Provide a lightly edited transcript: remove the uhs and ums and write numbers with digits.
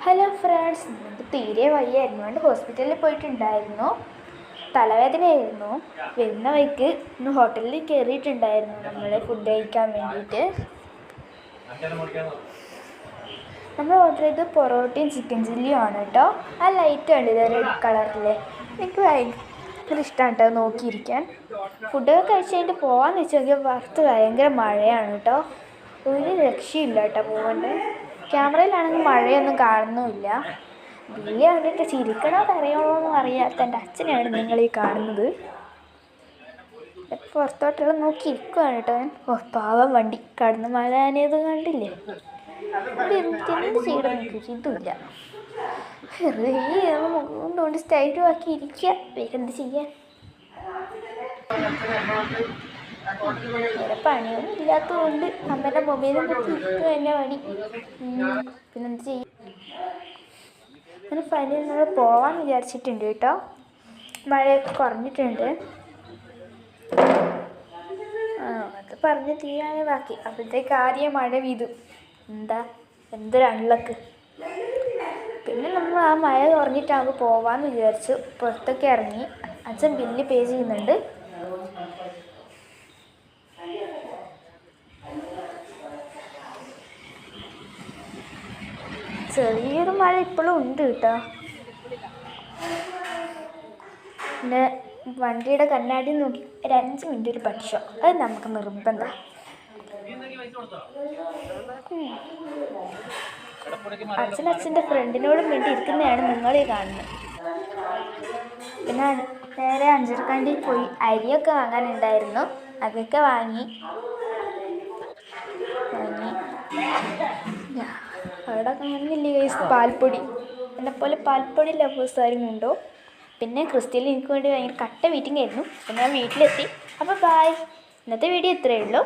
Hello friends, നമുക്ക് തീരെ വയ്യായിരുന്നു. അതുകൊണ്ട് ഹോസ്പിറ്റലിൽ പോയിട്ടുണ്ടായിരുന്നു. തലവേദനയായിരുന്നു. വരുന്ന വഴിക്ക് ഇന്ന് ഹോട്ടലിൽ കയറിയിട്ടുണ്ടായിരുന്നു നമ്മൾ ഫുഡ് കഴിക്കാൻ വേണ്ടിയിട്ട്. നമ്മൾ ഓർഡർ ചെയ്ത് പൊറോട്ടയും ചിക്കൻ ചില്ലിയും ആണ് കേട്ടോ. ആ ലൈറ്റ് കണ്ടില്ലേ റെഡ് കളറിൽ, എനിക്ക് ഭയങ്കര ഇഷ്ടമാണ് കേട്ടോ നോക്കിയിരിക്കാൻ. ഫുഡൊക്കെ കഴിച്ച് കഴിഞ്ഞിട്ട് പോകാമെന്ന് വെച്ച് നോക്കിയാൽ പുറത്ത് ഭയങ്കര മഴയാണ് കേട്ടോ. ഒരു രക്ഷയില്ല കേട്ടോ പോകേണ്ടത്. ക്യാമറയിലാണെങ്കിൽ മഴയൊന്നും കാണുന്നുമില്ല. വീഡിയോ കണ്ടിട്ട് ചിരിക്കണോ കരയണോന്നും അറിയാത്ത എൻ്റെ അച്ഛനെയാണ് നിങ്ങളീ കാണുന്നത്. പുറത്തോട്ടെല്ലാം നോക്കി ഇരിക്കുകയാണ് കേട്ടോ ഞാൻ. പാവം വണ്ടി കടന്ന് മഴ നനയത് കണ്ടില്ലേ. എന്ത് ചെയ്യണം എനിക്ക് ഇതുമില്ല. വെറുതെ മുഖം കൊണ്ട് സ്റ്റൈലും ആക്കി ഇരിക്കുക. വേറെന്ത് ചെയ്യാൻ. വേറെ പണിയൊന്നും ഇല്ലാത്തതുകൊണ്ട് അമ്മേൻ്റെ മൊബൈലും നോക്കി ഇരിക്കുക തന്നെ പണി. പിന്നെന്ത് ചെയ്യും. അങ്ങനെ ഫൈനലി നമ്മൾ പോവാമെന്ന് വിചാരിച്ചിട്ടുണ്ട് കേട്ടോ. മഴയൊക്കെ കുറഞ്ഞിട്ടുണ്ട്. അത് പറഞ്ഞ് തീരാനേ ബാക്കി. അപ്പോഴത്തേക്ക് ആദ്യം മഴ പെയ്തു. എന്തൊരു അൺലക്ക്. പിന്നെ നമ്മൾ ആ മഴ കുറഞ്ഞിട്ടാകുമ്പോൾ പോവാമെന്ന് വിചാരിച്ചു. പുറത്തൊക്കെ ഇറങ്ങി. അച്ഛൻ ബില്ല് പേ ചെയ്യുന്നുണ്ട്. ചെറിയൊരു മഴ ഇപ്പോഴും ഉണ്ട് കേട്ടോ. പിന്നെ വണ്ടിയുടെ കണ്ണാടി നോക്കി ഒരു 5 മിനിറ്റ് ഒരു പക്ഷം, അത് നമുക്ക് നിർബന്ധം. അച്ഛൻ്റെ ഫ്രണ്ടിനോടും വേണ്ടി ഇരിക്കുന്നതാണ് നിങ്ങളീ കാണുന്നത്. പിന്നെ നേരെ അഞ്ചരക്കണ്ടിയിൽ പോയി അരിയൊക്കെ വാങ്ങാനുണ്ടായിരുന്നു. അതൊക്കെ വാങ്ങി അവിടെ കാണുന്നില്ലേ ഗൈസ് പാൽപ്പൊടി. എന്നെപ്പോലെ പാൽപ്പൊടി ലവേഴ്സ് ആരെങ്കിലും ഉണ്ടോ? പിന്നെ ക്രിസ്ത്യയിൽ എനിക്ക് വേണ്ടി ഭയങ്കര കട്ട മീറ്റിംഗ് ആയിരുന്നു. പിന്നെ ഞാൻ വീട്ടിലെത്തി. അപ്പോൾ ബായ്. ഇന്നത്തെ വീഡിയോ ഇത്രയേ ഉള്ളൂ.